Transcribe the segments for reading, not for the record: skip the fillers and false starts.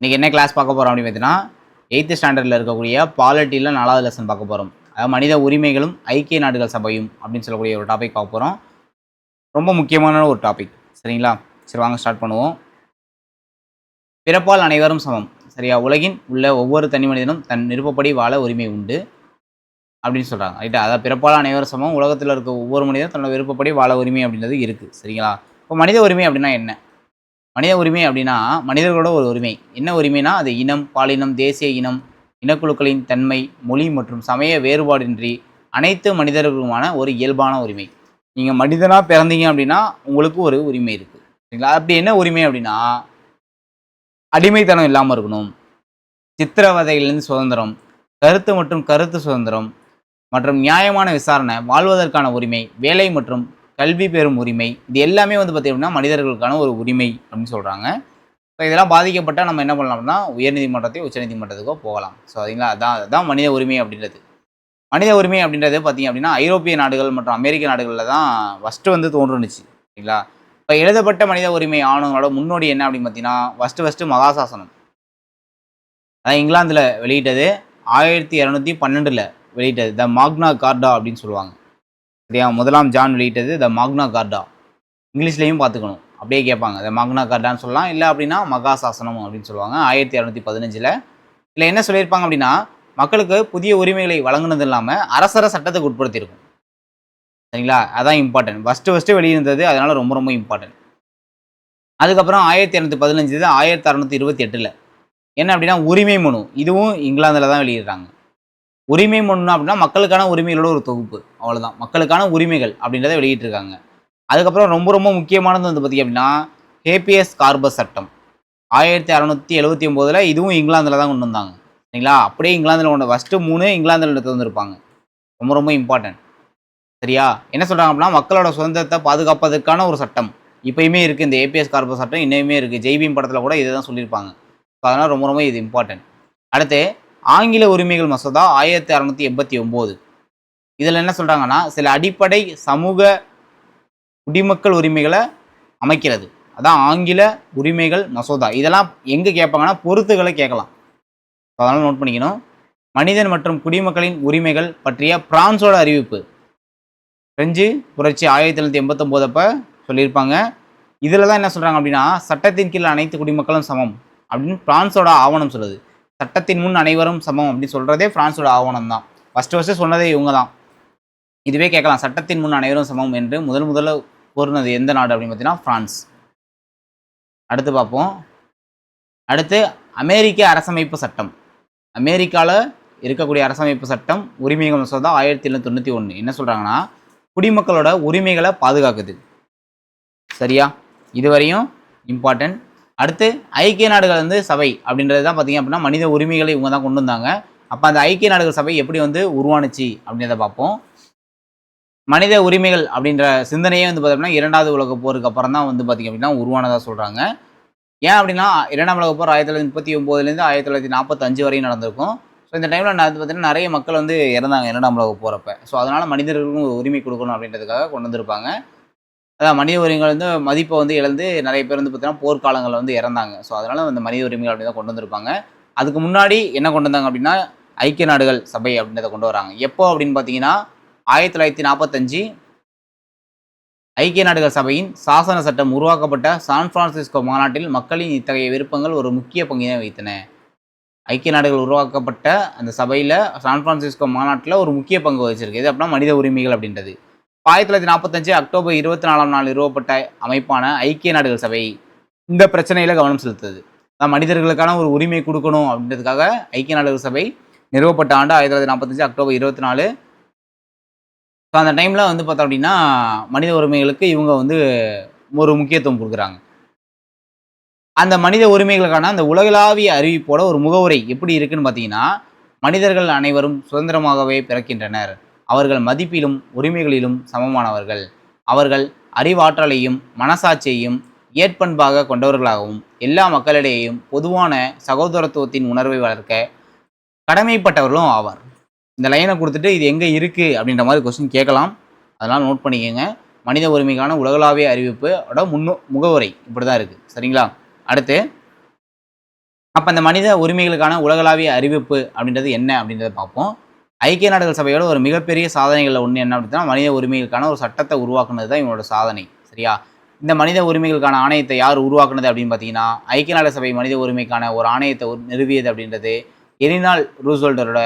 இன்றைக்கி என்ன கிளாஸ் பார்க்க போகிறோம் அப்படின்னு பார்த்தீங்கன்னா 8th ஸ்டாண்டர்டில் இருக்கக்கூடிய பாலிட்டியில் 4வது லெசன் பார்க்க போகிறோம். அதாவது மனித உரிமைகளும் ஐக்கிய நாடுகள் சபையும் அப்படின்னு சொல்லக்கூடிய ஒரு டாபிக் பார்க்க போகிறோம். ரொம்ப முக்கியமான ஒரு டாபிக், சரிங்களா? சரி, வாங்க ஸ்டார்ட் பண்ணுவோம். பிறப்பால் அனைவரும் சமம், சரியா? உலகின் உள்ள ஒவ்வொரு தனி மனிதனும் தன் விருப்பப்படி வாழ உரிமை உண்டு அப்படின்னு சொல்கிறாங்க, ரைட்டா? அதாவது பிறப்பால் அனைவரும் சமம், உலகத்தில் இருக்க ஒவ்வொரு மனிதனும் தன்னோட விருப்பப்படி வாழ உரிமை அப்படின்றது இருக்குது, சரிங்களா? இப்போ மனித உரிமை அப்படின்னா என்ன? மனித உரிமை அப்படின்னா மனிதர்களோட ஒரு உரிமை. என்ன உரிமைனா அது இனம், பாலினம், தேசிய இனம், இனக்குழுக்களின் தன்மை, மொழி மற்றும் சமய வேறுபாடின்றி அனைத்து மனிதர்களுக்குமான ஒரு இயல்பான உரிமை. நீங்கள் மனிதனாக பிறந்தீங்க அப்படின்னா உங்களுக்கு ஒரு உரிமை இருக்குது, சரிங்களா? அப்படி என்ன உரிமை அப்படின்னா அடிமைத்தனம் இல்லாமல் இருக்கணும், சித்திரவதையிலிருந்து சுதந்திரம், கருத்து மற்றும் கருத்து சுதந்திரம் மற்றும் நியாயமான விசாரணை, வாழ்வதற்கான உரிமை, வேலை மற்றும் கல்வி பெறும் உரிமை, இது எல்லாமே வந்து பார்த்தீங்கன்னா மனிதர்களுக்கான ஒரு உரிமை அப்படின்னு சொல்கிறாங்க. ஸோ இதெல்லாம் பாதிக்கப்பட்டால் நம்ம என்ன பண்ணலாம்னா உயர்நீதிமன்றத்தையும் உச்சநீதிமன்றத்துக்கோ போகலாம். ஸோ அதுங்களா அதுதான் மனித உரிமை அப்படின்றது. மனித உரிமை அப்படின்றது பார்த்தீங்க அப்படின்னா ஐரோப்பிய நாடுகள் மற்றும் அமெரிக்க நாடுகளில் தான் ஃபஸ்ட்டு வந்து தோன்றுனுச்சு, சரிங்களா? இப்போ எழுதப்பட்ட மனித உரிமை ஆவணங்களோட முன்னோடி என்ன அப்படின்னு பார்த்தீங்கன்னா ஃபஸ்ட்டு மகாசாசனம். அதான் இங்கிலாந்தில் வெளியிட்டது 1212 வெளியிட்டது த மாக்னா கார்டா அப்படின்னு சொல்லுவாங்க, சரியா? முதலாம் ஜான் வெளியிட்டது த மாக்னா கார்டா. இங்கிலீஷ்லேயும் பார்த்துக்கணும், அப்படியே கேட்பாங்க. த மாக்னா கார்டான்னு சொல்லலாம், இல்லை அப்படின்னா மகாசாசனம் அப்படின்னு சொல்லுவாங்க. 1215 இல்லை என்ன சொல்லியிருப்பாங்க அப்படின்னா மக்களுக்கு புதிய உரிமைகளை வழங்கினது இல்லாமல் அரசரை சட்டத்துக்கு உட்படுத்தியிருக்கும், சரிங்களா? அதான் இம்பார்ட்டன்ட். ஃபஸ்ட்டு வெளியிருந்தது, அதனால ரொம்ப ரொம்ப இம்பார்ட்டன்ட். அதுக்கப்புறம் 1215 1628 என்ன அப்படின்னா உரிமை மனு, இதுவும் இங்கிலாந்தில் தான் வெளியிடுறாங்க. உரிமை மனு அப்படின்னா மக்களுக்கான உரிமைகளோட ஒரு தொகுப்பு, அவ்வளோதான். மக்களுக்கான உரிமைகள் அப்படின்றத வெளியிட்டிருக்காங்க. அதுக்கப்புறம் ரொம்ப ரொம்ப முக்கியமானது வந்து பார்த்திங்க அப்படின்னா ஹேபியஸ் கார்பஸ் சட்டம் 1679 இதுவும் இங்கிலாந்தில் தான் கொண்டு வந்தாங்க, சரிங்களா? அப்படியே இங்கிலாந்தில் கொண்டு ஃபஸ்ட்டு 3 இங்கிலாந்தில் எடுத்து வந்திருப்பாங்க. ரொம்ப ரொம்ப இம்பார்ட்டன்ட், சரியா? என்ன சொல்கிறாங்க அப்படின்னா மக்களோட சுதந்திரத்தை பாதுகாப்பதற்கான ஒரு சட்டம் இப்போயுமே இருக்குது. இந்த ஏபிஎஸ் கார்பஸ் சட்டம் இன்னுமே இருக்குது. ஜெய்பீம் படத்தில் கூட இதை தான் சொல்லியிருப்பாங்க. ஸோ அதனால் ரொம்ப ரொம்ப இது இம்பார்ட்டன்ட். அடுத்து ஆங்கில உரிமைகள் மசோதா 1689. இதில் என்ன சொல்கிறாங்கன்னா சில அடிப்படை சமூக குடிமக்கள் உரிமைகளை அமைக்கிறது. அதான் ஆங்கில உரிமைகள் மசோதா. இதெல்லாம் எங்கே கேட்பாங்கன்னா பொறுத்துகளை கேட்கலாம், அதனால் நோட் பண்ணிக்கணும். மனிதன் மற்றும் குடிமக்களின் உரிமைகள் பற்றிய பிரான்ஸோட அறிவிப்பு பிரெஞ்சு புரட்சி 1789 அப்போ சொல்லியிருப்பாங்க. இதில் தான் என்ன சொல்கிறாங்க அப்படின்னா சட்டத்தின் கீழ் அனைத்து குடிமக்களும் சமம் அப்படின்னு பிரான்ஸோட ஆவணம் சொல்லுது. சட்டத்தின் முன் அனைவரும் சமம் அப்படின்னு சொல்கிறதே பிரான்ஸோட ஆவணம் தான். ஃபஸ்ட்டு சொன்னதே இவங்க தான். இதுவே கேட்கலாம், சட்டத்தின் முன் அனைவரும் சமம் என்று முதல்ல கூறினது எந்த நாடு அப்படின்னு பார்த்தீங்கன்னா பிரான்ஸ். அடுத்து பார்ப்போம். அடுத்து அமெரிக்க அரசமைப்பு சட்டம். அமெரிக்காவில் இருக்கக்கூடிய அரசமைப்பு சட்டம் உரிமைகள் மசோதா 1791 என்ன சொல்கிறாங்கன்னா குடிமக்களோட உரிமைகளை பாதுகாக்குது, சரியா? இதுவரையும் இம்பார்ட்டன்ட். அடுத்து ஐக்கிய நாடுகள் வந்து சபை அப்படின்றது தான் பார்த்தீங்க அப்படின்னா மனித உரிமைகளை இவங்க தான் கொண்டு வந்தாங்க. அப்போ அந்த ஐக்கிய நாடுகள் சபை எப்படி வந்து உருவானுச்சு அப்படின்றத பார்ப்போம். மனித உரிமைகள் அப்படின்ற சிந்தனையே வந்து பார்த்தோம்னா 2வது உலக போருக்கு அப்புறம் தான் வந்து பார்த்திங்க அப்படின்னா உருவானதாக சொல்கிறாங்க. ஏன் அப்படின்னா 2ஆம் உலக போர் 1939 1945 வரையும் நடந்திருக்கும். ஸோ இந்த டைமில் வந்து பார்த்திங்கன்னா நிறைய மக்கள் வந்து இறந்தாங்க 2ஆம் உலக போகிறப்ப. ஸோ அதனால் மனிதர்களுக்கும் உரிமை கொடுக்கணும் அப்படின்றதுக்காக கொண்டு வந்திருப்பாங்க. அதான் மனித உரிமைகள் வந்து மதிப்பை வந்து இழந்து நிறைய பேர் வந்து பார்த்திங்கன்னா போர்க்காலங்களில் வந்து இறந்தாங்க. ஸோ அதனால் அந்த மனித உரிமைகள் அப்படி தான் கொண்டு வந்திருப்பாங்க. அதுக்கு முன்னாடி என்ன கொண்டு வந்தாங்க அப்படின்னா ஐக்கிய நாடுகள் சபை அப்படின்றத கொண்டு வராங்க. எப்போ அப்படின்னு பார்த்தீங்கன்னா 1945 ஐக்கிய நாடுகள் சபையின் சாசன சட்டம் உருவாக்கப்பட்ட சான் பிரான்சிஸ்கோ மாநாட்டில் மக்களின் இத்தகைய விருப்பங்கள் ஒரு முக்கிய பங்கினை வகித்தன. ஐக்கிய நாடுகள் உருவாக்கப்பட்ட அந்த சபையில் சான் பிரான்சிஸ்கோ மாநாட்டில் ஒரு முக்கிய பங்கு வகிச்சிருக்கு. இது அப்படின்னா மனித உரிமைகள் அப்படின்றது. 1945 அக்டோபர் 24ஆம் நாள் நிறுவப்பட்ட அமைப்பான ஐக்கிய நாடுகள் சபை இந்த பிரச்சனையில் கவனம் செலுத்துது. மனிதர்களுக்கான ஒரு உரிமை கொடுக்கணும் அப்படின்றதுக்காக ஐக்கிய நாடுகள் சபை நிறுவப்பட்ட ஆண்டு 1945 அக்டோபர் 24. ஸோ அந்த டைமில் வந்து பார்த்தோம் அப்படின்னா மனித உரிமைகளுக்கு இவங்க வந்து ஒரு முக்கியத்துவம் கொடுக்குறாங்க. அந்த மனித உரிமைகளுக்கான அந்த உலகளாவிய அறிவிப்போட ஒரு முகவுரை எப்படி இருக்குன்னு பார்த்தீங்கன்னா மனிதர்கள் அனைவரும் சுதந்திரமாகவே பிறக்கின்றனர், அவர்கள் மதிப்பிலும் உரிமைகளிலும் சமமானவர்கள், அவர்கள் அறிவாற்றலையும் மனசாட்சியையும் ஏற்பண்பாக கொண்டவர்களாகவும் எல்லா மக்களிடையேயும் பொதுவான சகோதரத்துவத்தின் உணர்வை வளர்க்க கடமைப்பட்டவர்களும் ஆவார். இந்த லைனை கொடுத்துட்டு இது எங்கே இருக்குது அப்படின்ற மாதிரி கொஸ்டின் கேட்கலாம், அதனால் நோட் பண்ணிக்கோங்க. மனித உரிமைக்கான உலகளாவிய அறிவிப்போட முகவுரை இப்படி தான் இருக்குது, சரிங்களா? அடுத்து அப்போ அந்த மனித உரிமைகளுக்கான உலகளாவிய அறிவிப்பு அப்படின்றது என்ன அப்படின்றத பார்ப்போம். ஐக்கிய நாடுகள் சபையோட ஒரு மிகப்பெரிய சாதனைகளில் ஒன்று என்ன அப்படின்னா மனித உரிமைகளுக்கான ஒரு சட்டத்தை உருவாக்குனது தான் இவங்களோட சாதனை. சரியா? இந்த மனித உரிமைகளுக்கான ஆணையத்தை யார் உருவாக்குனது அப்படின்னு பார்த்தீங்கன்னா, ஐக்கிய நாடுகள் சபை மனித உரிமைக்கான ஒரு ஆணையத்தை நிறுவியது அப்படின்றது எலினால் ரூஸ்வெல்ட்டோட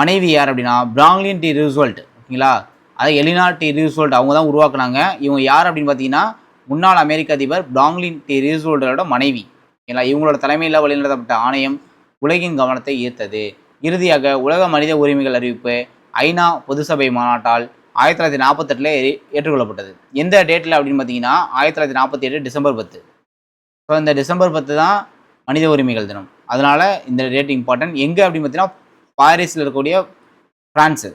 மனைவி யார் அப்படின்னா பிராங்க்லின் டி ரூஸ்வெல்ட். ஓகேங்களா? அதை எலினா டி ரூஸ்வெல்ட் அவங்க தான் உருவாக்குனாங்க. இவங்க யார் அப்படின்னு பார்த்தீங்கன்னா முன்னாள் அமெரிக்க அதிபர் பிராங்க்லின் டி ரூஸ்வெல்ட்டோட மனைவி. ஓகேங்களா? இவங்களோட தலைமையில் வழிநடத்தப்பட்ட ஆணையம் உலகின் கவனத்தை ஈர்த்தது. இறுதியாக உலக மனித உரிமைகள் அறிவிப்பு ஐநா பொதுசபை மாநாட்டால் 1948 ஏற்றுக்கொள்ளப்பட்டது. எந்த டேட்டில் அப்படின்னு பார்த்தீங்கன்னா 1948 டிசம்பர் 10. ஸோ இந்த டிசம்பர் 10 தான் மனித உரிமைகள் தினம். அதனால இந்த டேட் இம்பார்ட்டன்ட். எங்கே அப்படின்னு பார்த்தீங்கன்னா பாரிஸில் இருக்கக்கூடிய பிரான்ஸு.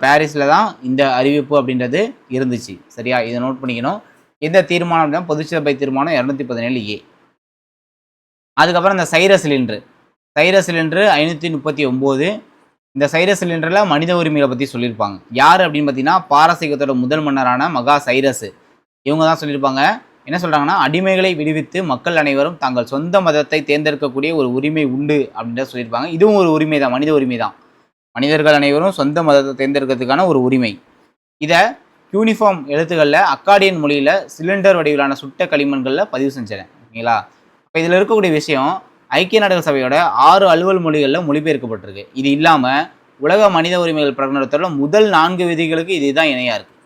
பாரிஸில் தான் இந்த அறிவிப்பு அப்படின்றது இருந்துச்சு. சரியா? இதை நோட் பண்ணிக்கணும். எந்த தீர்மானம் அப்படின்னா பொதுச்சபை தீர்மானம் 217A. அதுக்கப்புறம் இந்த சைரஸ் சிலிண்டர் 539. இந்த சைரஸ் சிலிண்டரில் மனித உரிமைகளை பற்றி சொல்லியிருப்பாங்க. யார் அப்படின்னு பார்த்தீங்கன்னா பாரசீகத்தோட முதல் மன்னரான மகா சைரஸ். இவங்க தான் சொல்லியிருப்பாங்க. என்ன சொல்கிறாங்கன்னா அடிமைகளை விடுவித்து மக்கள் அனைவரும் தங்கள் சொந்த மதத்தை தேர்ந்தெடுக்கக்கூடிய ஒரு உரிமை உண்டு அப்படின்றத சொல்லியிருப்பாங்க. இதுவும் ஒரு உரிமை தான், மனித உரிமை தான். மனிதர்கள் அனைவரும் சொந்த மதத்தை தேர்ந்தெடுக்கிறதுக்கான ஒரு உரிமை. இதை யூனிஃபார்ம் எழுத்துக்களில் அக்காடியன் மொழியில் சிலிண்டர் வடிவிலான சுட்ட களிமண்களில் பதிவு செஞ்சேன். ஓகேங்களா? இப்போ இதில் இருக்கக்கூடிய விஷயம் ஐக்கிய நாடுகள் சபையோட 6 அலுவல் மொழிகளில் மொழிபெயர்க்கப்பட்டிருக்கு. இது இல்லாமல் உலக மனித உரிமைகள் பிரகடனத்தோட முதல் 4 விதிகளுக்கு இதுதான் இணையாக இருக்குது.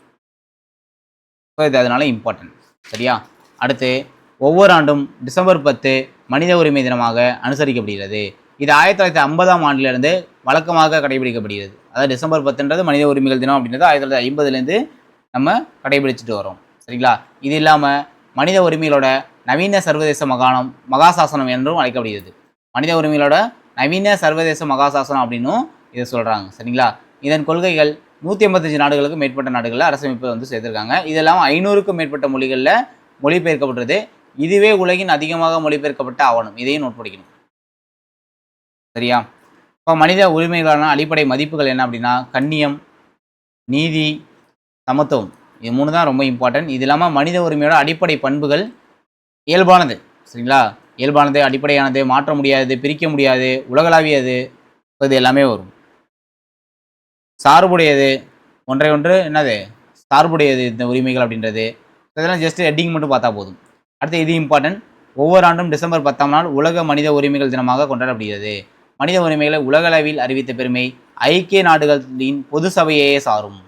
ஸோ இது அதனால இம்பார்ட்டன்ட். சரியா? அடுத்து ஒவ்வொரு ஆண்டும் டிசம்பர் 10 மனித உரிமை தினமாக அனுசரிக்கப்படுகிறது. இது 1950ஆம் ஆண்டிலிருந்து வழக்கமாக கடைபிடிக்கப்படுகிறது. அதாவது டிசம்பர் 10ன்றது மனித உரிமைகள் தினம் அப்படின்றது 1950லேருந்து நம்ம கடைபிடிச்சிட்டு வரோம். சரிங்களா? இது இல்லாமல் மனித உரிமைகளோட நவீன சர்வதேச மகாசாசனம் என்றும் அழைக்கப்படுகிறது. மனித உரிமைகளோட நவீன சர்வதேச மகாசாசனம் அப்படின்னும் இதை சொல்கிறாங்க. சரிங்களா? இதன் கொள்கைகள் 185 நாடுகளுக்கு மேற்பட்ட நாடுகளில் அரசமைப்பை வந்து சேர்த்துருக்காங்க. இது இல்லாமல் 500க்கும் மேற்பட்ட மொழிகளில் மொழிபெயர்க்கப்பட்டது. இதுவே உலகின் அதிகமாக மொழிபெயர்க்கப்பட்ட ஆவணம். இதையும் நோட் பண்ணிக்கணும். சரியா? இப்போ மனித உரிமைகளான அடிப்படை மதிப்புகள் என்ன அப்படின்னா கண்ணியம், நீதி, சமத்துவம். இது 3 தான் ரொம்ப இம்பார்ட்டன்ட். இது இல்லாமல் மனித உரிமையோட அடிப்படை பண்புகள் இயல்பானது. சரிங்களா? இயல்பானது, அடிப்படையானது, மாற்ற முடியாதது, பிரிக்க முடியாது, உலகளாவியது, இது எல்லாமே வரும். சார்புடையது, ஒன்றை ஒன்று என்னது சார்புடையது இந்த உரிமைகள் அப்படின்றது. இதெல்லாம் ஜஸ்ட் ஹெட்டிங் மட்டும் பார்த்தா போதும். அடுத்து இது இம்பார்ட்டன்ட். ஒவ்வொரு ஆண்டும் டிசம்பர் 10ஆம் நாள் உலக மனித உரிமைகள் தினமாக கொண்டாடப்படுகிறது. மனித உரிமைகளை உலகளவில் அறிவித்த பெருமை ஐக்கிய நாடுகளின் பொது சபையே சாரும்.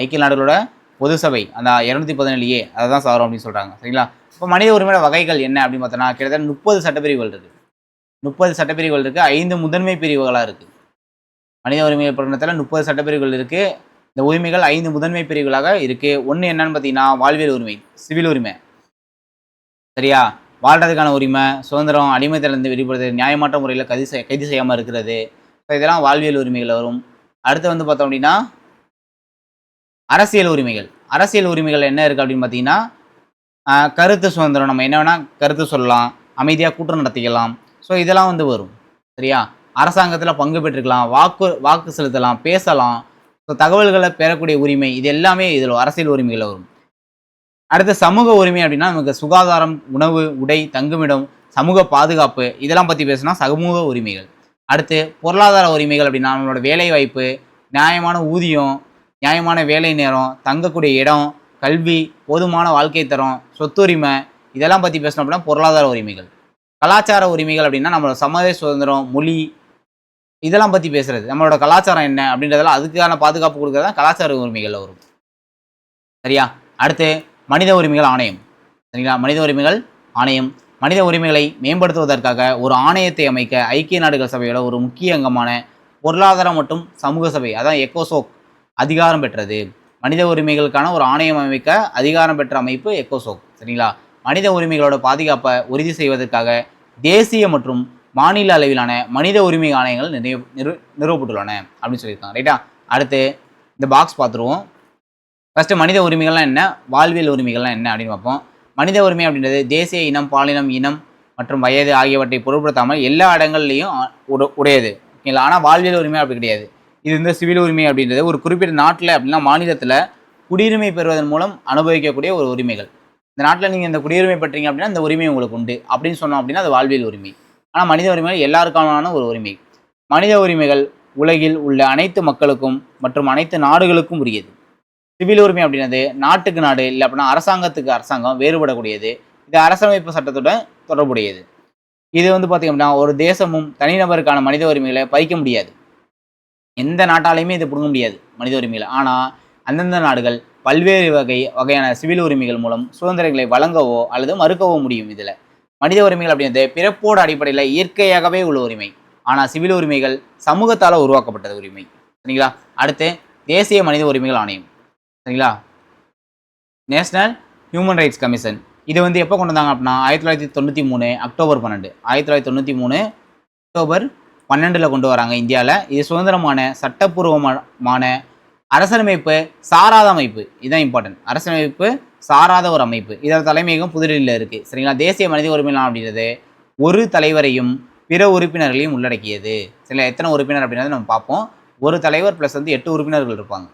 ஐக்கிய நாடுகளோட பொது சபை அந்த 217A அதை தான் சாரும் அப்படின்னு சொல்கிறாங்க. சரிங்களா? இப்போ மனித உரிமையோட வகைகள் என்ன அப்படின்னு பார்த்தோன்னா கிட்டத்தட்ட 30 சட்டப்பிரிவுகள் இருக்குது. 30 சட்டப்பிரிவுகள் இருக்குது. 5 முதன்மை பிரிவுகளாக இருக்குது. மனித உரிமைகள் பிரகடனத்தில் 30 சட்டப்பிரிவுகள் இருக்குது. இந்த உரிமைகள் 5 முதன்மை பிரிவுகளாக இருக்குது. ஒன்று என்னன்னு பார்த்தீங்கன்னா வாழ்வியல் உரிமை, சிவில் உரிமை. சரியா? வாழ்றதுக்கான உரிமை, சுதந்திரம், அடிமைத்தலிருந்து விடுபடுறது, நியாயமற்ற முறையில் கைது செய்யாமல் இருக்கிறது. ஸோ இதெல்லாம் வாழ்வியல் உரிமைகள் வரும். அடுத்து வந்து பார்த்தோம் அப்படின்னா அரசியல் உரிமைகள். அரசியல் உரிமைகள் என்ன இருக்குது அப்படின்னு பார்த்தீங்கன்னா கருத்து சுதந்திரம். நம்ம என்ன வேணால் கருத்து சொல்லலாம், அமைதியாக கூட்டம் நடத்திக்கலாம். ஸோ இதெல்லாம் வந்து வரும். சரியா? அரசாங்கத்தில் பங்கு பெற்றுக்கலாம், வாக்கு செலுத்தலாம், பேசலாம். ஸோ தகவல்களை பெறக்கூடிய உரிமை, இது எல்லாமே இதில் அரசியல் உரிமைகளில் வரும். அடுத்து சமூக உரிமை அப்படின்னா நமக்கு சுகாதாரம், உணவு, உடை, தங்குமிடம், சமூக பாதுகாப்பு இதெல்லாம் பற்றி பேசினா சமூக உரிமைகள். அடுத்து பொருளாதார உரிமைகள் அப்படின்னா நம்மளோட வேலை வாய்ப்பு, நியாயமான ஊதியம், நியாயமான வேலை நேரம், தங்கக்கூடிய இடம், கல்வி, போதுமான வாழ்க்கை தரம், சொத்துரிமை இதெல்லாம் பற்றி பேசணும் அப்படின்னா பொருளாதார உரிமைகள். கலாச்சார உரிமைகள் அப்படின்னா நம்மளோட சமய சுதந்திரம், மொழி இதெல்லாம் பற்றி பேசுறது. நம்மளோட கலாச்சாரம் என்ன அப்படின்றதெல்லாம் அதுக்கான பாதுகாப்பு கொடுக்கறது தான் கலாச்சார உரிமைகளில் வரும். சரியா? அடுத்து மனித உரிமைகள் ஆணையம். சரிங்களா? மனித உரிமைகள் ஆணையம் மனித உரிமைகளை மேம்படுத்துவதற்காக ஒரு ஆணையத்தை அமைக்க ஐக்கிய நாடுகள் சபையோட ஒரு முக்கிய அங்கமான பொருளாதாரம் மற்றும் சமூக சபை அதான் எக்கோசோக் அதிகாரம் பெற்றது. மனித உரிமைகளுக்கான ஒரு ஆணையம் அமைக்க அதிகாரம் பெற்ற அமைப்பு எக்கோசோக். சரிங்களா? மனித உரிமைகளோட பாதுகாப்பை உறுதி செய்வதற்காக தேசிய மற்றும் மாநில அளவிலான மனித உரிமை ஆணையங்கள் நிறுவப்பட்டுள்ளன அப்படின்னு சொல்லியிருக்காங்க. ரைட்டா? அடுத்து இந்த பாக்ஸ் பார்த்துருவோம். ஃபஸ்ட்டு மனித உரிமைகள்லாம் என்ன, வாழ்வியல் உரிமைகள்லாம் என்ன அப்படின்னு பார்ப்போம். மனித உரிமை அப்படின்றது தேசிய இனம், பாலினம், இனம் மற்றும் வயது ஆகியவற்றை பொருட்படுத்தாமல் எல்லா இடங்கள்லையும் உடையது. ஓகேங்களா? ஆனால் வாழ்வியல் உரிமை அப்படி கிடையாது. இது இந்த சிவில் உரிமை அப்படின்றது ஒரு குறிப்பிட்ட நாட்டில் அப்படின்னா மாநிலத்தில் குடியுரிமை பெறுவதன் மூலம் அனுபவிக்கக்கூடிய ஒரு உரிமைகள். இந்த நாட்டில் நீங்கள் இந்த குடியுரிமை பெற்றீங்க அப்படின்னா இந்த உரிமை உங்களுக்கு உண்டு அப்படின்னு சொன்னோம் அப்படின்னா அது வாழ்வியல் உரிமை. ஆனால் மனித உரிமைகள் எல்லாருக்கான ஒரு உரிமை. மனித உரிமைகள் உலகில் உள்ள அனைத்து மக்களுக்கும் மற்றும் அனைத்து நாடுகளுக்கும் உரியது. சிவில் உரிமை அப்படின்னது நாட்டுக்கு நாடு இல்லை அப்படின்னா அரசாங்கத்துக்கு அரசாங்கம் வேறுபடக்கூடியது. இது அரசமைப்பு சட்டத்துடன் தொடர்புடையது. இது வந்து பார்த்தீங்க அப்படின்னா ஒரு தேசமும் தனிநபருக்கான மனித உரிமைகளை பறிக்க முடியாது. எந்த நாட்டாலையுமே இது பிடுங்க முடியாது மனித உரிமைகளை. ஆனால் அந்தந்த நாடுகள் பல்வேறு வகையான சிவில் உரிமைகள் மூலம் சுதந்திரங்களை வழங்கவோ அல்லது மறுக்கவோ முடியும். இதில் மனித உரிமைகள் அப்படின்றது பிறப்போட அடிப்படையில் இயற்கையாகவே உள்ள உரிமை. ஆனால் சிவில் உரிமைகள் சமூகத்தால் உருவாக்கப்பட்டது உரிமை. சரிங்களா? அடுத்து தேசிய மனித உரிமைகள் ஆணையம். சரிங்களா? National human rights commission. இது வந்து எப்போ கொண்டு வந்தாங்க அப்படின்னா 1993 அக்டோபர் 12. 1993 அக்டோபர் 12 கொண்டு வராங்க இந்தியாவில். இது சுதந்திரமான சட்டப்பூர்வமான அரசியலமைப்பு சாராத அமைப்பு. இதுதான் இம்பார்ட்டன்ட். அரசியலமைப்பு சாராத ஒரு அமைப்பு. இதோட தலைமையகம் புதுடில்லியில் இருக்குது. சரிங்களா? தேசிய மனித உரிமைகள் அப்படின்றது ஒரு தலைவரையும் பிற உறுப்பினர்களையும் உள்ளடக்கியது. சரிங்களா? எத்தனை உறுப்பினர் அப்படின்றத நம்ம பார்ப்போம். ஒரு தலைவர் ப்ளஸ் வந்து 8 உறுப்பினர்கள் இருப்பாங்க.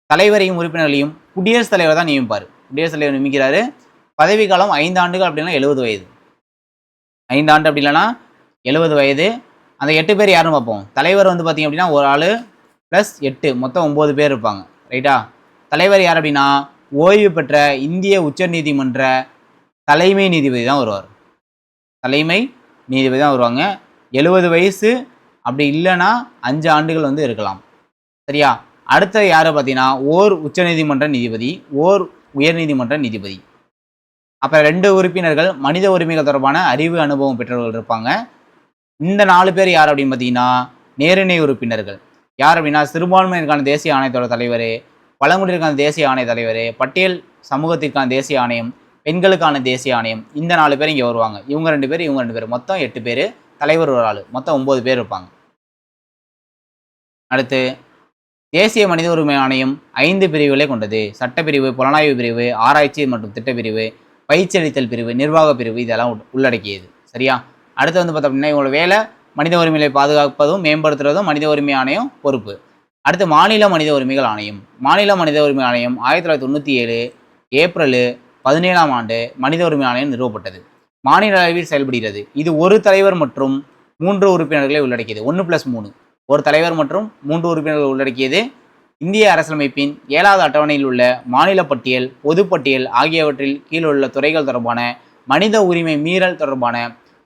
தலைவரையும் உறுப்பினர்களையும் குடியரசுத் தலைவர் தான் நியமிப்பார். குடியரசுத் தலைவர் நியமிக்கிறாரு. பதவிக்காலம் 5 ஆண்டுகள் அப்படின்னா 70 வயது. 5 ஆண்டு அப்படி இல்லைன்னா 70 வயது. அந்த 8 பேர் யாருன்னு பார்ப்போம். தலைவர் வந்து பார்த்தீங்க அப்படின்னா ஒரு ஆள் ப்ளஸ் 8 மொத்தம் 9 பேர் இருப்பாங்க. ரைட்டா? தலைவர் யார் அப்படின்னா ஓய்வு பெற்ற இந்திய உச்சநீதிமன்ற தலைமை நீதிபதி தான் வருவார். தலைமை நீதிபதி தான் வருவாங்க. 70 வயசு அப்படி இல்லைன்னா 5 ஆண்டுகள் வந்து இருக்கலாம். சரியா? அடுத்த யார் பார்த்தீங்கன்னா ஓர் உச்சநீதிமன்ற நீதிபதி, ஓர் உயர்நீதிமன்ற நீதிபதி. அப்போ 2 உறுப்பினர்கள் மனித உரிமைகள் தொடர்பான அறிவு அனுபவம் பெற்றவர்கள் இருப்பாங்க. இந்த 4 பேர் யார் அப்படின்னு பார்த்தீங்கன்னா நேரிணை உறுப்பினர்கள். யார் அப்படின்னா சிறுபான்மையினருக்கான தேசிய ஆணையத்தோட தலைவர், பழங்குடியினருக்கான தேசிய ஆணைய தலைவர், பட்டியல் சமூகத்திற்கான தேசிய ஆணையம், பெண்களுக்கான தேசிய ஆணையம். இந்த 4 பேர் இங்கே வருவாங்க. இவங்க 2 பேர், இவங்க 2 பேர், மொத்தம் 8 பேர். தலைவர் ஒரு ஆள், மொத்தம் 9 பேர் இருப்பாங்க. அடுத்து தேசிய மனித உரிமை ஆணையம் 5 பிரிவுகளை கொண்டது. சட்டப்பிரிவு, புலனாய்வு பிரிவு, ஆராய்ச்சி மற்றும் திட்டப்பிரிவு, பயிற்சியளித்தல் பிரிவு, நிர்வாக பிரிவு இதெல்லாம் உள்ளடக்கியது. சரியா? அடுத்து வந்து பார்த்தோம் அப்படின்னா இவங்களோட வேலை மனித உரிமைகளை பாதுகாப்பதும் மேம்படுத்துறதும் மனித உரிமை ஆணையம் பொறுப்பு. அடுத்து மாநில மனித உரிமைகள் ஆணையம். மாநில மனித உரிமை ஆணையம் 1997 ஏப்ரல் 17ஆம் ஆண்டு மனித உரிமை ஆணையம் நிறுவப்பட்டது. மாநில அளவில் செயல்படுகிறது. இது ஒரு தலைவர் மற்றும் 3 உறுப்பினர்களை உள்ளடக்கியது. 1+3 ஒரு தலைவர் மற்றும் 3 உறுப்பினர்கள் உள்ளடக்கியது. இந்திய அரசியலமைப்பின் 7வது அட்டவணையில் உள்ள மாநில பட்டியல், பொதுப்பட்டியல் ஆகியவற்றில் கீழுள்ள துறைகள் தொடர்பான மனித உரிமை மீறல் தொடர்பான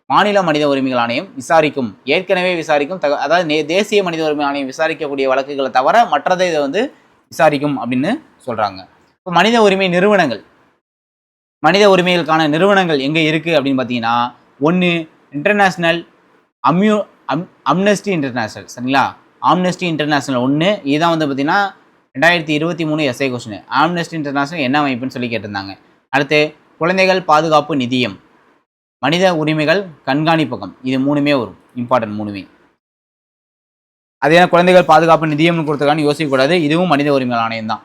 மாநில மனித உரிமைகள் ஆணையம் விசாரிக்கும். ஏற்கனவே விசாரிக்கும். அதாவது தேசிய மனித உரிமை ஆணையம் விசாரிக்கக்கூடிய வழக்குகளை தவிர மற்றதை இதை வந்து விசாரிக்கும் அப்படின்னு சொல்றாங்க. இப்போ மனித உரிமை நிறுவனங்கள், மனித உரிமைகளுக்கான நிறுவனங்கள் எங்கே இருக்குது அப்படின்னு பார்த்தீங்கன்னா, 1 இன்டர்நேஷ்னல் அம்னஸ்டி இன்டர்நேஷ்னல். சரிங்களா? Amnesty international 1. இதுதான் வந்து பார்த்தீங்கன்னா 2023 எஸ்ஐ கொஸ்டின். ஆம்னஸ்டி இன்டர்நேஷ்னல் என்ன அமைப்புன்னு சொல்லி கேட்டிருந்தாங்க. அடுத்து குழந்தைகள் பாதுகாப்பு நிதியம், மனித உரிமைகள் கண்காணிப்பகம். இது 3மே வரும். இம்பார்ட்டன்ட் 3மே. அதே குழந்தைகள் பாதுகாப்பு நிதியம்னு கொடுத்துருக்கான்னு யோசிக்கக்கூடாது. இதுவும் மனித உரிமைகள் ஆணையம் தான்.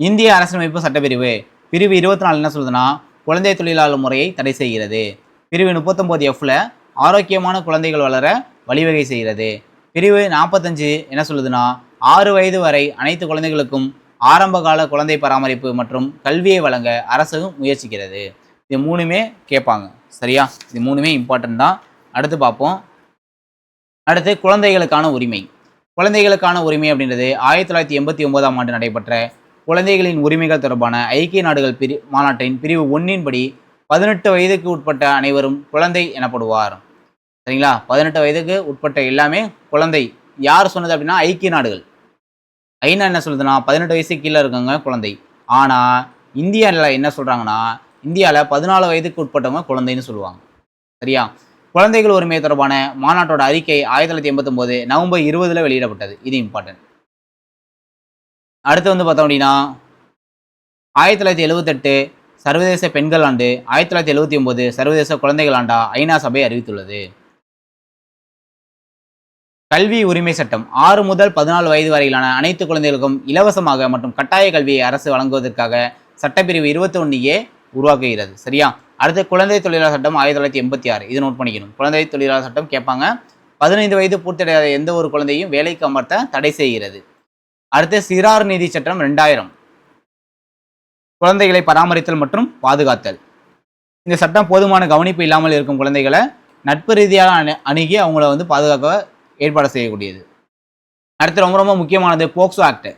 இந்திய அரசியலமைப்பு சட்டப்பிரிவு பிரிவு 24 என்ன சொல்லுதுன்னா குழந்தை தொழிலாளர் முறையை தடை செய்கிறது. பிரிவு 39Fல ஆரோக்கியமான குழந்தைகள் வளர வழிவகை செய்கிறது. பிரிவு 45 என்ன சொல்லுதுன்னா 6 வயது வரை அனைத்து குழந்தைகளுக்கும் ஆரம்பகால குழந்தை பராமரிப்பு மற்றும் கல்வியை வழங்க அரசு முயற்சிக்கிறது. இது 3மே கேட்பாங்க. சரியா? இது 3மே இம்பார்ட்டன்ட் தான். அடுத்து பார்ப்போம். அடுத்து குழந்தைகளுக்கான உரிமை. குழந்தைகளுக்கான உரிமை அப்படின்றது 1989ஆம் ஆண்டு நடைபெற்ற குழந்தைகளின் உரிமைகள் தொடர்பான ஐக்கிய நாடுகள் மாநாட்டின் பிரிவு 1 படி 18 வயதுக்கு உட்பட்ட அனைவரும் குழந்தை எனப்படுவார். சரிங்களா? 18 வயதுக்கு உட்பட்ட எல்லாமே குழந்தை. யார் சொன்னது அப்படின்னா ஐக்கிய நாடுகள். ஐநா என்ன சொல்லுதுன்னா 18 வயசுக்கு கீழே இருக்கவங்க குழந்தை. ஆனால் இந்தியாவில் என்ன சொல்கிறாங்கன்னா இந்தியாவில் 14 வயதுக்கு உட்பட்டவங்க குழந்தைன்னு சொல்லுவாங்க. சரியா? குழந்தைகள் உரிமை தொடர்பான மாநாட்டோட அறிக்கை 1989 நவம்பர் 20 வெளியிடப்பட்டது. இது இம்பார்ட்டன்ட். அடுத்து வந்து பார்த்தோம் அப்படின்னா 1978 சர்வதேச பெண்கள் ஆண்டு, 1979 சர்வதேச குழந்தைகள் ஆண்டா ஐநா சபை அறிவித்துள்ளது. கல்வி உரிமை சட்டம் 6 முதல் 14 வயது வரையிலான அனைத்து குழந்தைகளுக்கும் இலவசமாக மற்றும் கட்டாய கல்வியை அரசு வழங்குவதற்காக சட்டப்பிரிவு 21A உருவாக்குகிறது. சரியா? அடுத்து குழந்தை தொழிலாளர் சட்டம் 1986. இது நோட் பண்ணிக்கணும். குழந்தை தொழிலாளர் சட்டம் கேட்பாங்க. 15 வயது பூர்த்தியடையாத எந்த ஒரு குழந்தையும் வேலைக்கு அமர்த்த தடை செய்கிறது. அடுத்து சிறார் நீதி சட்டம் 2000. குழந்தைகளை பராமரித்தல் மற்றும் பாதுகாத்தல். இந்த சட்டம் போதுமான கவனிப்பு இல்லாமல் இருக்கும் குழந்தைகளை நட்பு ரீதியாக அணுகி அவங்கள வந்து பாதுகாக்க ஏற்பாடு செய்யக்கூடியது. அடுத்து ரொம்ப ரொம்ப முக்கியமானது போக்சோ ஆக்ட்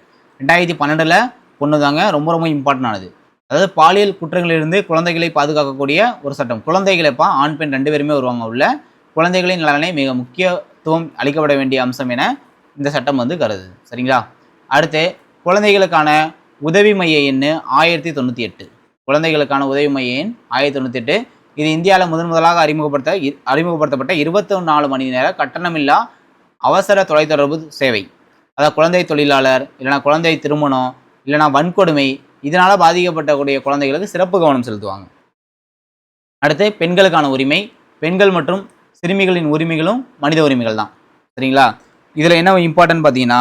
2012 கொண்டு வந்தாங்க. ரொம்ப ரொம்ப இம்பார்ட்டன் ஆனது. அதாவது பாலியல் குற்றங்களிலிருந்து குழந்தைகளை பாதுகாக்கக்கூடிய ஒரு சட்டம். குழந்தைகளப்பா ஆண் பெண் 2 பேருமே வருவாங்க உள்ள. குழந்தைகளின் நலனை மிக முக்கியத்துவம் அளிக்கப்பட வேண்டிய அம்சம் என இந்த சட்டம் வந்து கருது. சரிங்களா? அடுத்து குழந்தைகளுக்கான உதவி மைய எண் 1098. குழந்தைகளுக்கான உதவி மைய எண் 1098. இது இந்தியாவில் முதலாக அறிமுகப்படுத்தப்பட்ட 24 மணி நேர கட்டணமில்லா அவசர தொலைத்தொடர்பு சேவை. அதாவது குழந்தை தொழிலாளர் இல்லைனா குழந்தை திருமணம் இல்லைனா வன்கொடுமை இதனால் பாதிக்கப்படக்கூடிய குழந்தைகளுக்கு சிறப்பு கவனம் செலுத்துவாங்க. அடுத்து பெண்களுக்கான உரிமை. பெண்கள் மற்றும் சிறுமிகளின் உரிமைகளும் மனித உரிமைகள் தான். சரிங்களா? இதில் என்ன இம்பார்ட்டன்ட் பார்த்தீங்கன்னா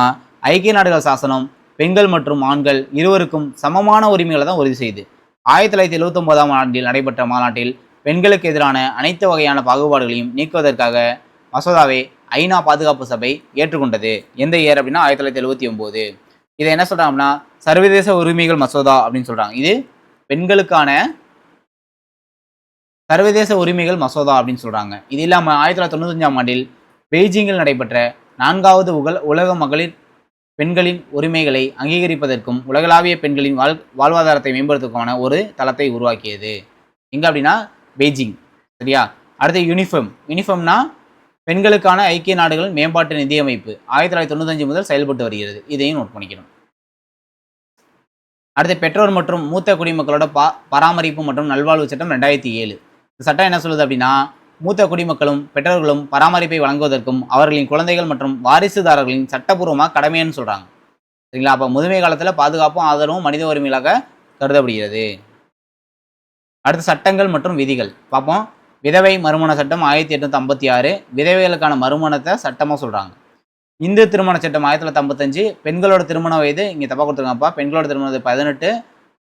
ஐக்கிய நாடுகள் சாசனம் பெண்கள் மற்றும் ஆண்கள் இருவருக்கும் சமமான உரிமைகளை தான் உறுதி செய்யுது. 1979ஆம் ஆண்டில் நடைபெற்ற மாநாட்டில் பெண்களுக்கு எதிரான அனைத்து வகையான பாகுபாடுகளையும் நீக்குவதற்காக மசோதாவை ஐநா பாதுகாப்பு சபை ஏற்றுக்கொண்டது. எந்த இயர் அப்படின்னா 1979. இதை என்ன சொல்றாங்கன்னா சர்வதேச உரிமைகள் மசோதா அப்படின்னு சொல்றாங்க. இது பெண்களுக்கான சர்வதேச உரிமைகள் மசோதா அப்படின்னு சொல்றாங்க. இது இல்லாமல் 1995ஆம் ஆண்டில் பெய்ஜிங்கில் நடைபெற்ற 4வது உலக மகளிர் பெண்களின் உரிமைகளை அங்கீகரிப்பதற்கும் உலகளாவிய பெண்களின் வாழ்வாதாரத்தை மேம்படுத்துவதற்கான ஒரு தளத்தை உருவாக்கியது. எங்க அப்படின்னா பெய்ஜிங். சரியா? அடுத்து யூனிஃபார்ம்னா பெண்களுக்கான ஐக்கிய நாடுகள் மேம்பாட்டு நிதியமைப்பு 1995 முதல் செயல்பட்டு வருகிறது. இதையும் நோட் பண்ணிக்கணும். அடுத்து பெற்றோர் மற்றும் மூத்த குடிமக்களோட பராமரிப்பு மற்றும் நல்வாழ்வு சட்டம் 2007. இந்த சட்டம் என்ன சொல்லுது அப்படின்னா மூத்த குடிமக்களும் பெற்றோர்களும் பராமரிப்பை வழங்குவதற்கும் அவர்களின் குழந்தைகள் மற்றும் வாரிசுதாரர்களின் சட்டப்பூர்வமாக கடமைன்னு சொல்றாங்க. சரிங்களா? அப்போ முதுமை காலத்தில் பாதுகாப்பும் ஆதரவும் மனித உரிமைகளாக கருதப்படுகிறது. அடுத்த சட்டங்கள் மற்றும் விதிகள் பார்ப்போம். விதவை மறுமண சட்டம் 1856. விதவைகளுக்கான மறுமணத்தை சட்டமாக சொல்கிறாங்க. இந்து திருமண சட்டம் 1955. பெண்களோட திருமண வயது இங்கே தப்பாக கொடுத்துருக்காங்கப்பா. பெண்களோட திருமண வயது 18,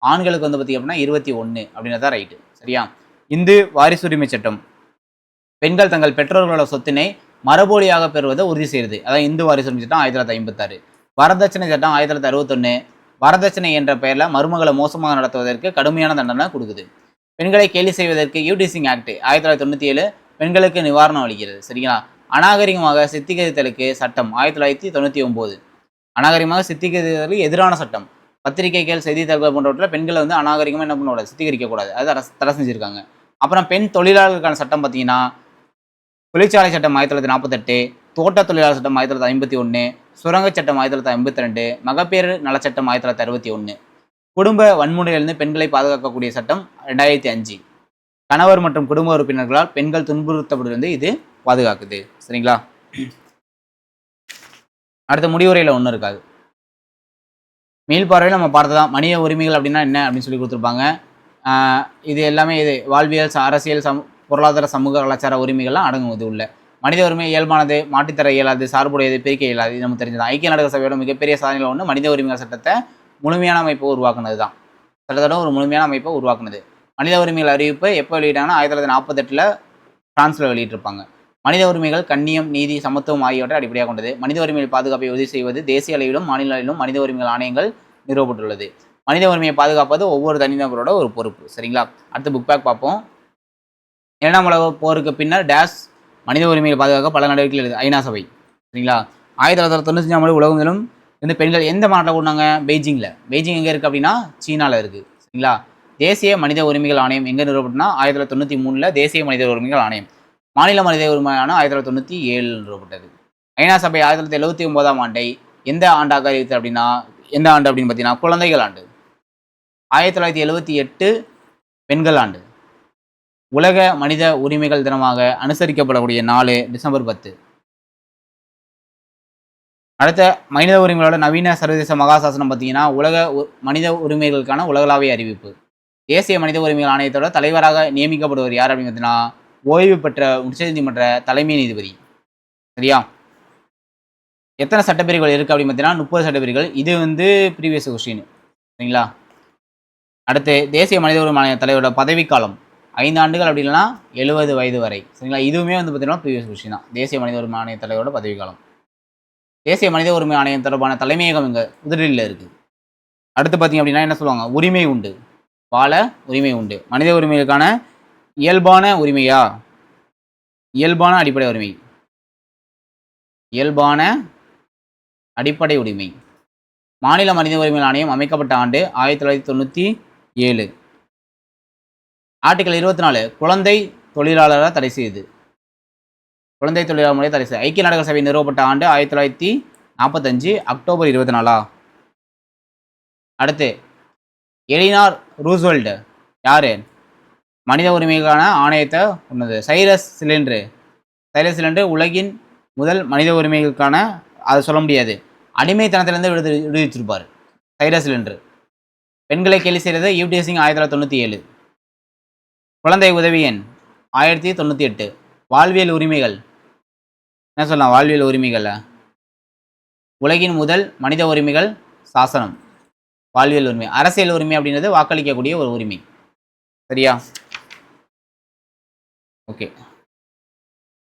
ஆண்களுக்கு வந்து பார்த்திங்க அப்படின்னா 21 அப்படின்றதான் ரைட்டு. சரியா? இந்து வாரிசுரிமை சட்டம் பெண்கள் தங்கள் பெற்றோர்களோட சொத்தினை மரபோலியாக பெறுவதை உறுதி செய்கிறது. அதாவது இந்து வாரிசுரிமை சட்டம் 1956. வரதட்சணை சட்டம் 1961. வரதட்சணை என்ற பெயரில் மருமகளை மோசமாக நடத்துவதற்கு கடுமையான தண்டனை கொடுக்குது. பெண்களை கேலி செய்வதற்கு யூடிசிங் ஆக்ட் 1997 பெண்களுக்கு நிவாரணம் அளிக்கிறது. சரிங்களா? அநாகரிகமாக சித்திகரித்தலுக்கு சட்டம் 1999. அநாகரிகமாக சித்திகரித்தலுக்கு எதிரான சட்டம். பத்திரிகைகள் செய்தித்தாள்கள் போன்றவற்றில் பெண்களை வந்து அநாகரிகமாக என்ன பண்ணக்கூடாது, சித்திகரிக்கக்கூடாது. அது தடை செஞ்சுருக்காங்க. அப்புறம் பெண் தொழிலாளர்களுக்கான சட்டம் பார்த்தீங்கன்னா தொழிற்சாலை சட்டம் 1948, தோட்ட தொழிலாளர் சட்டம் 1951, சுரங்க சட்டம் 1952, மகப்பேறு நலச்சட்டம் 1961, குடும்ப வன்முறையிலிருந்து பெண்களை பாதுகாக்கக்கூடிய சட்டம் 2005. கணவர் மற்றும் குடும்ப உறுப்பினர்களால் பெண்கள் துன்புறுத்தப்படுவது இது பாதுகாக்குது. சரிங்களா? அடுத்த முடிவுரையில் ஒன்றும் இருக்காது. மீள்பார்வையில் நம்ம பார்த்ததான் மனித உரிமைகள் அப்படின்னா என்ன அப்படின்னு சொல்லி கொடுத்துருப்பாங்க. இது எல்லாமே இது வாழ்வியல், அரசியல், பொருளாதார, சமூக, கலாச்சார உரிமைகள்லாம் அடங்கும். இது உள்ள மனித உரிமை இயல்பானது, மாற்றித்தர இயலாது, சார்புடையது, பிரிக்க இயலாது. இது நம்ம தெரிஞ்சதான். ஐக்கிய நாடுகள் சபையோட மிகப்பெரிய சாதனைகள் ஒன்று மனித உரிமைகள் சட்டத்தை முழுமையான அமைப்பை உருவாக்குனது தான். சட்டத்தோட ஒரு முழுமையான அமைப்பை உருவாக்குனது. மனித உரிமைகள் அறிவிப்பு எப்போ வெளியிட்டாங்கன்னா 1948 பிரான்ஸில் வெளியிட்டிருப்பாங்க. மனித உரிமைகள் கண்ணியம், நீதி, சமத்துவம் ஆகியவற்றை அடிப்படையாக கொண்டது. மனித உரிமைகள் பாதுகாப்பை உறுதி செய்வது தேசிய அளவிலும் மாநில அளவிலும் மனித உரிமைகள் ஆணையங்கள் நிறுவப்பட்டுள்ளது. மனித உரிமையை பாதுகாப்பது ஒவ்வொரு தனிநபரோட ஒரு பொறுப்பு. சரிங்களா? அடுத்து புக் பேக் பார்ப்போம். 2ஆம் உலக போருக்கு பின்னர் டேஷ் மனித உரிமையை பாதுகாக்க பல நடவடிக்கைகள் எடுது ஐநா சபை. சரிங்களா? 1995ஆம் ஆண்டு உலகங்களும் வந்து பெண்கள் எந்த மாநாட்டில் கூட்டினாங்க? பெய்ஜிங்கில். பெய்ஜிங் எங்கே இருக்குது அப்படின்னா சீனாவில் இருக்குது. சரிங்களா? தேசிய மனித உரிமைகள் ஆணையம் எங்கே நிறுவப்பட்டுனா 1993 தேசிய மனித உரிமைகள் ஆணையம். மாநில மனித உரிமை ஆணையம் 1997 நிறுவப்பட்டது. ஐநா சபை 1979ஆம் ஆண்டை எந்த ஆண்டாக அறிவித்தது அப்படின்னா எந்த ஆண்டு அப்படின்னு பார்த்தீங்கன்னா குழந்தைகள் ஆண்டு. 1978 பெண்கள் ஆண்டு. உலக மனித உரிமைகள் தினமாக அனுசரிக்கப்படக்கூடிய நாள் டிசம்பர் 10. அடுத்த மனித உரிமைகளோட நவீன சர்வதேச மகாசாசனம் பார்த்தீங்கன்னா உலக மனித உரிமைகளுக்கான உலகளாவிய அறிவிப்பு. தேசிய மனித உரிமைகள் ஆணையத்தோட தலைவராக நியமிக்கப்படுவர் யார் அப்படின்னு பார்த்தீங்கன்னா ஓய்வு பெற்ற உச்சநீதிமன்ற தலைமை நீதிபதி. சரியா? எத்தனை சட்டப்பிரிவுகள் இருக்குது அப்படின்னு பார்த்தீங்கன்னா 30 சட்டப்பிரிவுகள். இது வந்து ப்ரீவியஸ் கொஸ்டின். சரிங்களா? அடுத்து தேசிய மனித உரிமை ஆணைய தலைவரோட பதவிக்காலம் 5 ஆண்டுகள், அப்படி இல்லைன்னா 70 வயது வரை. சரிங்களா? இதுவுமே வந்து பார்த்தீங்கன்னா ப்ரீவியஸ் கொஸ்டின் தான். தேசிய மனித உரிமை ஆணைய தலைவரோட பதவிக்காலம். தேசிய மனித உரிமை ஆணையம் தொடர்பான தலைமையகம் இங்கே புதுடில்லியில் இருக்குது. அடுத்து பார்த்தீங்க அப்படின்னா என்ன சொல்லுவாங்க? உரிமை உண்டு. வாழ உரிமை உண்டு. மனித உரிமைகளுக்கான இயல்பான உரிமையா? இயல்பான அடிப்படை உரிமை. இயல்பான அடிப்படை உரிமை. மாநில மனித உரிமைகள் ஆணையம் அமைக்கப்பட்ட ஆண்டு 1997. ஆர்டிகல் 24 குழந்தை தொழிலாளரை தடை செய்யுது. குழந்தை தொழிலாளர் முறையை தடை செய்யுது. ஐக்கிய நாடுகள் சபை நிறுவப்பட்ட ஆண்டு 1945 அக்டோபர் 24. அடுத்து எலினார் ரூஸ்வெல்ட் யாரு? மனித உரிமைக்கான ஆணையத்தை ஒன்றுது. சைரஸ் சிலிண்டர் உலகின் முதல் மனித உரிமைகளுக்கான, அதை சொல்ல முடியாது, அடிமைத்தனத்திலிருந்து விடுவிச்சிருப்பார் சைரஸ் சிலிண்டர். பெண்களை கேலி செய்கிறது யூடிஎஸிங் 1997. குழந்தை உதவி எண் 1098. வாழ்வியல் உரிமைகள் என்ன சொல்லலாம்? வாழ்வியல் உரிமைகள் உலகின் முதல் மனித உரிமைகள் சாசனம். வாழ்வியல் உரிமை. அரசியல் உரிமை அப்படின்றது வாக்களிக்கக்கூடிய ஒரு உரிமை. சரியா? ஓகே.